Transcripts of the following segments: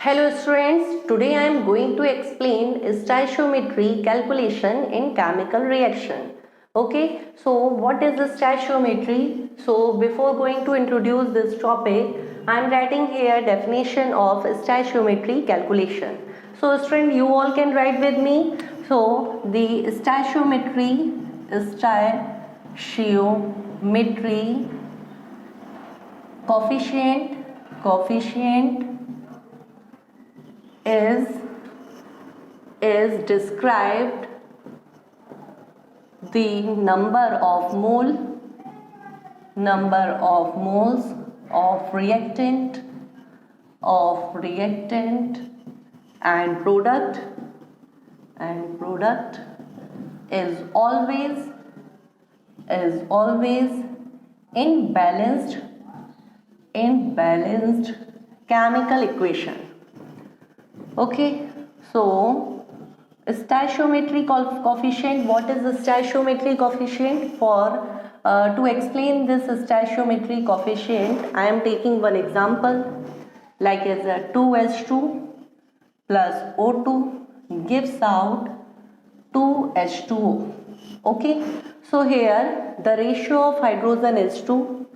Hello students, today I am going to explain stoichiometry calculation in chemical reaction. Okay, so what is the stoichiometry? So before going to introduce this topic, I am writing here definition of stoichiometry calculation. So student, you all can write with me. So the stoichiometry coefficient is described the number of moles of reactant and product is always in balanced chemical equation. Okay, so stoichiometry coefficient. What is the stoichiometry coefficient? To explain this stoichiometry coefficient, I am taking one example, like as a 2H2 plus O2 gives out 2H2O. Okay, so here the ratio of hydrogen is 2,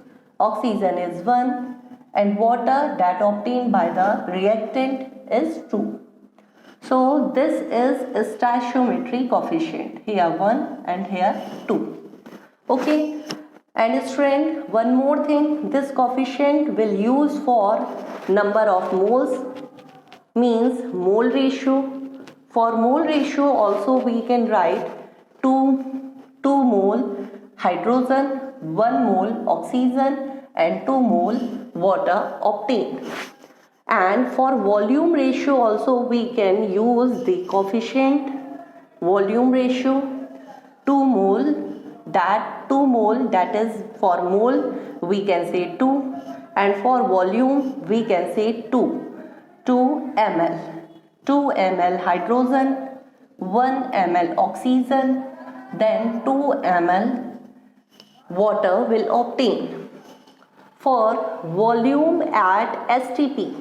oxygen is 1, and water that obtained by the reactant is 2. So this is stoichiometry coefficient, here 1 and here 2. Okay, and student, one more thing, this coefficient will use for number of moles, means mole ratio. For mole ratio also we can write 2 mole hydrogen, 1 mole oxygen and 2 mole water obtained. And for volume ratio also we can use the coefficient volume ratio 2 mole, that is for mole we can say 2, and for volume we can say 2 ml. 2 ml hydrogen, 1 ml oxygen, then 2 ml water will obtain. For volume at STP,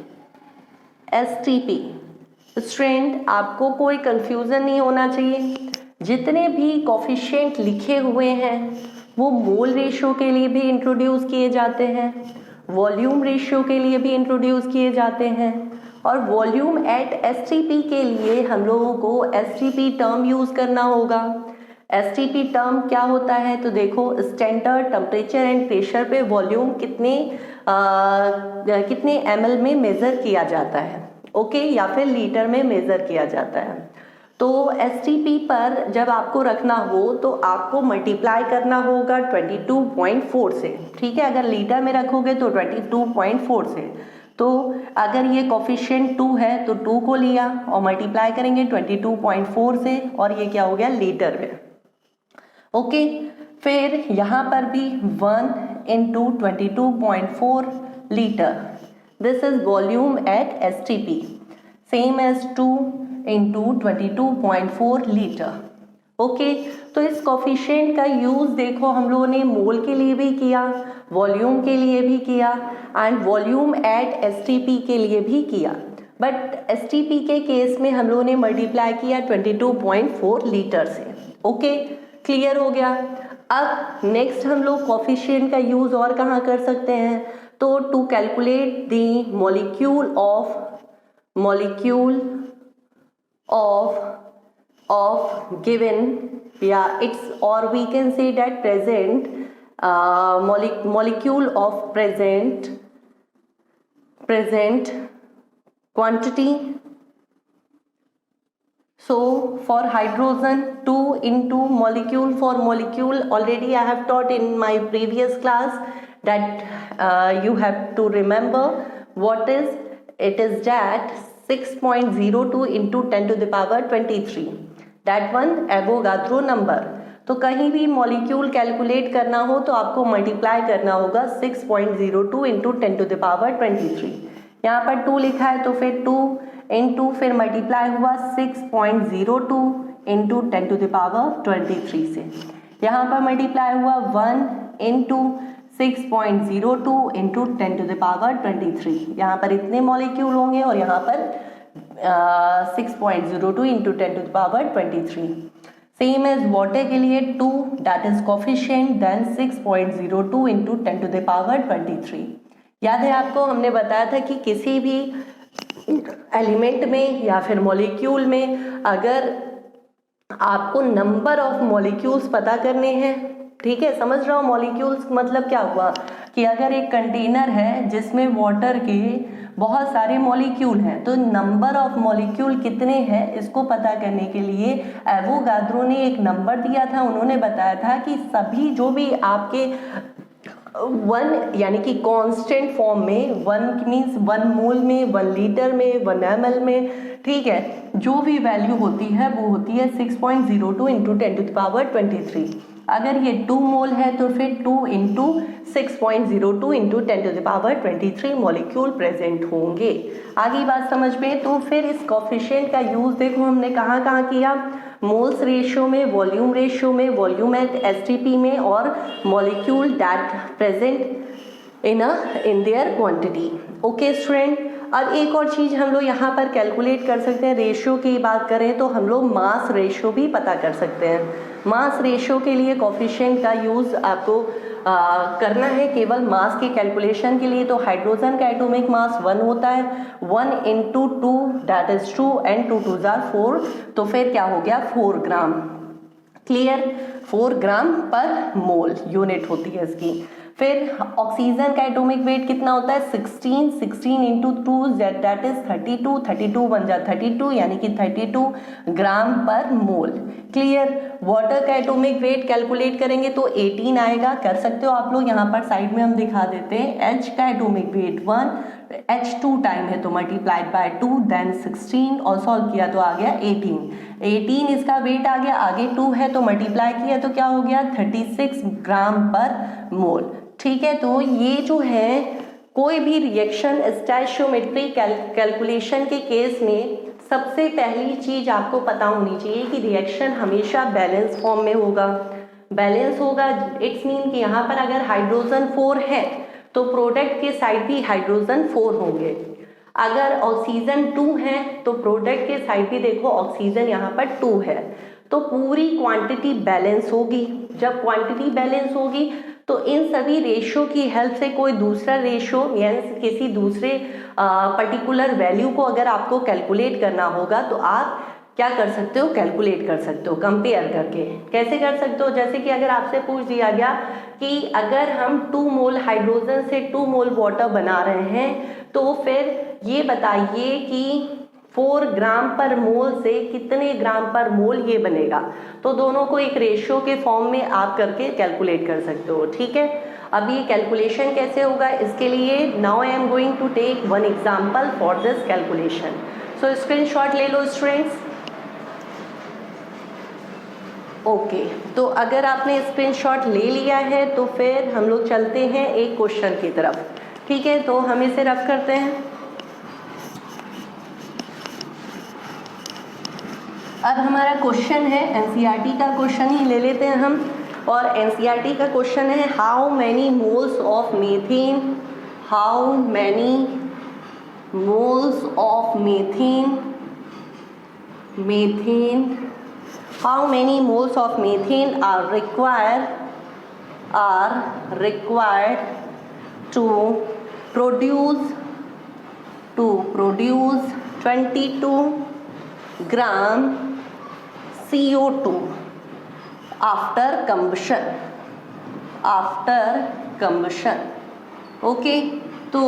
student आपको कोई confusion नहीं होना चाहिए, जितने भी coefficient लिखे हुए हैं वो मोल रेशियो के लिए भी इंट्रोड्यूस किए जाते हैं, वॉल्यूम रेशियो के लिए भी इंट्रोड्यूस किए जाते हैं, और वॉल्यूम एट एसटीपी के लिए हम लोगों को एसटीपी टर्म यूज़ करना होगा। एसटीपी टर्म क्या होता है, तो देखो स्टैंडर्ड टेम्परेचर एंड प्रेशर पे वॉल्यूम कितने ml में मेज़र किया जाता है, ओके, या फिर लीटर में मेज़र किया जाता है। तो एसटीपी पर जब आपको रखना हो तो आपको मल्टीप्लाई करना होगा 22.4 से, ठीक है। अगर लीटर में रखोगे तो 22.4 से, तो अगर ये कोफिशिएंट 2 है तो 2 को लिया और मल्टीप्लाई करेंगे 22.4 से, और ये क्या हो गया लीटर में, ओके। फिर यहाँ पर भी 1 into 22.4 litre, this is volume at STP, same as 2 into 22.4 litre, okay. तो इस कोफिशिएंट का यूज़ देखो हम लोगों ने मोल के लिए भी किया, वॉल्यूम के लिए भी किया, एंड वॉल्यूम एट एसटीपी के लिए भी किया, बट एसटीपी के केस में हम लोगों ने मल्टीप्लाई किया 22.4 लीटर से, ओके, क्लियर हो गया। अब नेक्स्ट हम लोग कोफिशिएंट का यूज़ और कहाँ कर सकते हैं, तो to calculate the molecule of given, yeah, it's, or we can say that present molecule of present quantity. So for hydrogen 2 into molecule, for molecule already I have taught in my previous class that you have to remember what is it, is that 6.02 into 10 to the power 23, that one Avogadro number. तो कहीं भी molecule calculate करना हो तो आपको multiply करना होगा 6.02 into 10 to the power 23। यहाँ पर 2 लिखा है तो फिर 2 इंटू फिर मल्टीप्लाई हुआ 6.02 इंटू 10 टू द पावर 23 से, यहाँ पर मल्टीप्लाई हुआ 1 into 6.02 into 10 to the power 23। यहाँ पर इतने मॉलिक्यूल होंगे और यहाँ पर 6.02 into 10 to the power 23। Same as water के लिए 2 that is coefficient, then 6.02 into 10 to the power 23। याद है आपको, हमने बताया था कि किसी भी एलिमेंट में या फिर मॉलिक्यूल में अगर आपको नंबर ऑफ मॉलिक्यूल्स पता करने हैं, ठीक है, समझ रहा हो। मॉलिक्यूल्स मतलब क्या हुआ कि अगर एक कंटेनर है जिसमें वाटर के बहुत सारे मॉलिक्यूल हैं, तो नंबर ऑफ मॉलिक्यूल कितने हैं इसको पता करने के लिए एवोगाद्रो ने एक नंबर दिया था। उन्होंने बताया था कि सभी जो भी आपके 1 यानी कि कांस्टेंट फॉर्म में, 1 मीन्स 1 मोल में, 1 लीटर में, 1 ml में, ठीक है, जो भी वैल्यू होती है वो होती है 6.02 इंटू 10 टू द पावर 23। अगर ये 2 मोल है तो फिर 2 into 6.02 into 10 to the power 23 molecule present होंगे। आगे बात समझ में। तो फिर इस कोफिशिएंट का यूज देखो हमने कहाँ कहाँ किया, मोल्स रेशियो में, वॉल्यूम रेशियो में, वॉल्यूम एट एसटीपी में, और molecule that present in their quantity. Okay student, अब एक और चीज हम लोग यहाँ पर कैलकुलेट कर सकते हैं। रेशियो की बात करें तो हम लोग मास रेशियो भी पता कर सकते हैं। मास रेशियो के लिए कोफिशिएंट का यूज आपको करना है केवल मास की कैलकुलेशन के लिए। तो हाइड्रोजन का एटॉमिक मास 1 होता है, 1 into 2 that is 2 and 2 2 jar 4, तो फिर क्या हो गया 4 ग्राम। क्लियर, 4 ग्राम पर मोल यूनिट होती है इसकी। फिर ऑक्सीजन का एटॉमिक वेट कितना होता है 16 इंटू 2 दैट इज 32, 32 बन जा 32 यानी कि 32 ग्राम पर मोल। क्लियर। वाटर का एटॉमिक वेट कैलकुलेट करेंगे तो 18 आएगा, कर सकते हो आप लोग। यहाँ पर साइड में हम दिखा देते हैं। H का एटॉमिक वेट 1, H2 टाइम है तो मल्टीप्लाइड बाय 2, देन 16 और सॉल्व किया तो आ गया 18 इसका वेट आ गया। आगे 2 है तो मल्टीप्लाई किया तो क्या हो गया 36 ग्राम पर मोल। ठीक है, तो ये जो है कोई भी रिएक्शन स्टोइचियोमेट्री कैलकुलेशन के केस में सबसे पहली चीज आपको पता होनी चाहिए कि रिएक्शन हमेशा बैलेंस फॉर्म में होगा। बैलेंस होगा इट्स मीन कि यहाँ पर अगर हाइड्रोजन 4 है तो प्रोडक्ट के साइड भी हाइड्रोजन 4 होंगे। अगर ऑक्सीजन 2 है तो प्रोडक्ट के साइड भी देखो ऑक्सीजन यहाँ पर 2 है, तो पूरी क्वांटिटी बैलेंस होगी। जब क्वांटिटी बैलेंस होगी तो इन सभी रेशियो की हेल्प से कोई दूसरा रेशियो यानी किसी दूसरे पर्टिकुलर वैल्यू को अगर आपको कैलकुलेट करना होगा तो आप क्या कर सकते हो, कैलकुलेट कर सकते हो कंपेयर करके। कैसे कर सकते हो, जैसे कि अगर आपसे पूछ दिया गया कि अगर हम 2 मोल हाइड्रोजन से 2 मोल वाटर बना रहे हैं तो फिर ये बताइए कि 4 ग्राम पर मोल से कितने ग्राम पर मोल ये बनेगा। तो दोनों को एक रेशियो के फॉर्म में आप करके कैलकुलेट कर सकते हो। ठीक है, अब ये कैलकुलेशन कैसे होगा इसके लिए now I am going to take one example for this calculation. So screenshot ले लो स्टूडेंट्स। ओके, तो अगर आपने स्क्रीनशॉट ले लिया है तो फिर हम लोग चलते हैं एक क्वेश्चन की तरफ। ठीक है, तो हम इसे रफ करते हैं। अब हमारा क्वेश्चन है एनसीईआरटी का क्वेश्चन ही ले लेते हैं हम, और एनसीईआरटी का क्वेश्चन है how many moles of methane, how many moles of methane, how many moles of methane are required to produce 22 gram CO2 after combustion। Okay, तो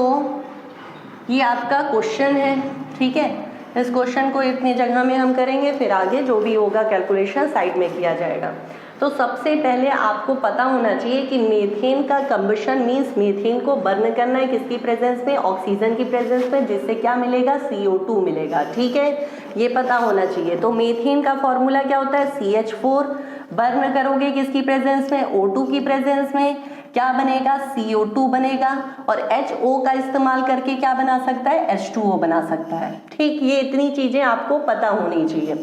ये आपका क्वेश्चन है। ठीक है, इस क्वेश्चन को इतनी जगह में हम करेंगे, फिर आगे जो भी होगा कैलकुलेशन साइड में किया जाएगा। तो सबसे पहले आपको पता होना चाहिए कि मीथेन का कंबशन मीन्स मीथेन को बर्न करना है किसकी प्रेजेंस में, ऑक्सीजन की प्रेजेंस में, जिससे क्या मिलेगा CO2 मिलेगा। ठीक है, ये पता होना चाहिए। तो मीथेन का फॉर्मूला क्या होता है CH4, बर्न करोगे किसकी प्रेजेंस में, O2 की प्रेजेंस में, क्या बनेगा CO2 बनेगा, और HO का इस्तेमाल करके क्या बना सकता है H2O बना सकता है। ठीक, ये इतनी चीजें आपको पता होनी चाहिए।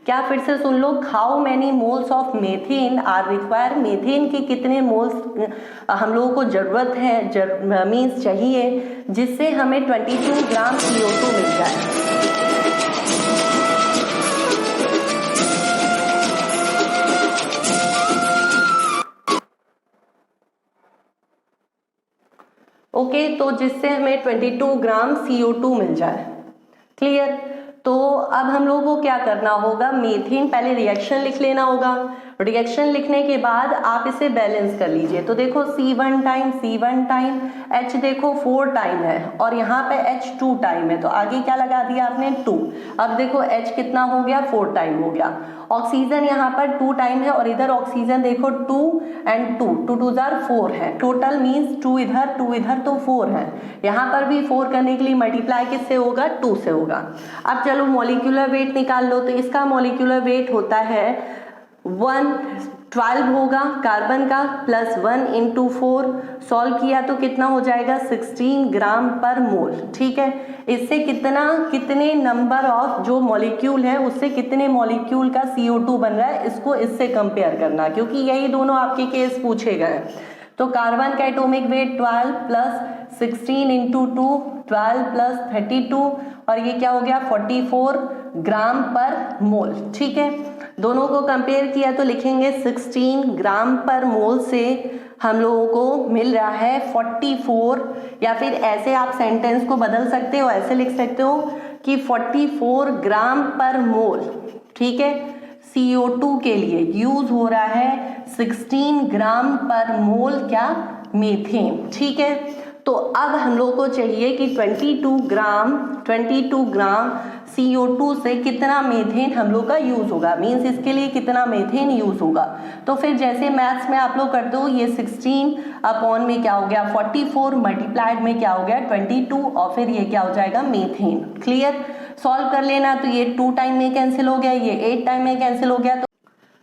क्या फिर से सुन लो, how many moles of methane are require, methane के कितने मोल्स हम लोगों को जरूरत है, मीन्स चाहिए, जिससे हमें 22 ग्राम CO2 मिल जाए। ओके, तो जिससे हमें 22 ग्राम CO2 मिल जाए। क्लियर। तो अब हम लोगों को क्या करना होगा, मीथेन पहले रिएक्शन लिख लेना होगा। रिएक्शन लिखने के बाद आप इसे बैलेंस कर लीजिए। तो देखो C1 टाइम H देखो 4 टाइम है और यहाँ पे H 2 टाइम है, तो आगे क्या लगा दिया आपने 2। अब देखो H कितना हो गया, 4 टाइम हो गया। ऑक्सीजन यहाँ पर 2 टाइम है और इधर ऑक्सीजन देखो 2 एंड 2, 2 2 4 है, टोटल मीन्स 2 इधर तो 4 है। यहाँ पर भी 4 करने के लिए मल्टीप्लाई किससे होगा, 2 से होगा। अब चलो मॉलिक्यूलर वेट निकाल लो। तो इसका मॉलिक्यूलर वेट होता है 12 होगा कार्बन का, प्लस 1 × 4, सॉल्व किया तो कितना हो जाएगा 16 ग्राम पर मोल। ठीक है, इससे कितने नंबर ऑफ जो मॉलिक्यूल है उससे कितने मॉलिक्यूल का CO2 बन रहा है, इसको इससे कंपेयर करना, क्योंकि यही दोनों आपके केस पूछे गए। तो कार्बन का एटॉमिक वेट 12 प्लस 16 × 2, 12 प्लस 32, और ये क्या हो गया 44 ग्राम पर मोल। ठीक है, दोनों को कंपेयर किया तो लिखेंगे 16 ग्राम पर मोल से हम लोगों को मिल रहा है 44, या फिर ऐसे आप सेंटेंस को बदल सकते हो, ऐसे लिख सकते हो कि 44 ग्राम पर मोल। ठीक है, CO2 के लिए यूज हो रहा है 16 ग्राम पर मोल क्या, मीथेन। ठीक है, तो अब हम लोग को चाहिए कि 22 ग्राम CO2 से कितना मीथेन हम लोग का यूज होगा, मीन्स इसके लिए कितना मीथेन यूज होगा। तो फिर जैसे मैथ्स में आप लोग करते हो, ये 16 अपॉन में क्या हो गया 44, मल्टीप्लाइड में क्या हो गया 22, और फिर ये क्या हो जाएगा मीथेन। क्लियर, सॉल्व कर लेना। तो ये 2 टाइम में कैंसिल हो गया, ये 8 टाइम में कैंसिल हो गया। तो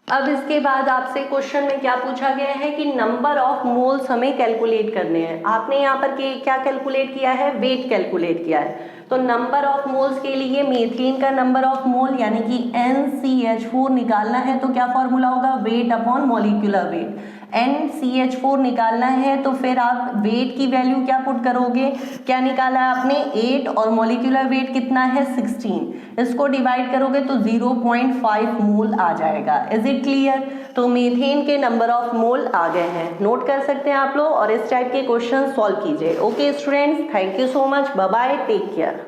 अब इसके बाद आपसे क्वेश्चन में क्या पूछा गया है कि नंबर ऑफ मोल्स हमें कैलकुलेट करने हैं। आपने यहाँ पर क्या कैलकुलेट किया है, वेट कैलकुलेट किया है। तो नंबर ऑफ मोल्स के लिए मीथेन का नंबर ऑफ मोल यानी कि NCH4 निकालना है, तो क्या फॉर्मूला होगा, weight upon molecular weight. NCH4 निकालना है तो फिर आप वेट की वैल्यू क्या पुट करोगे, क्या निकाला आपने 8 और मॉलिक्यूलर वेट कितना है 16, इसको डिवाइड करोगे तो 0.5 मोल आ जाएगा। Is it clear. तो मीथेन के नंबर ऑफ मोल आ गए हैं, नोट कर सकते हैं आप लोग, और इस टाइप के क्वेश्चन सॉल्व कीजिए। Okay students, thank you so much, bye bye, take care.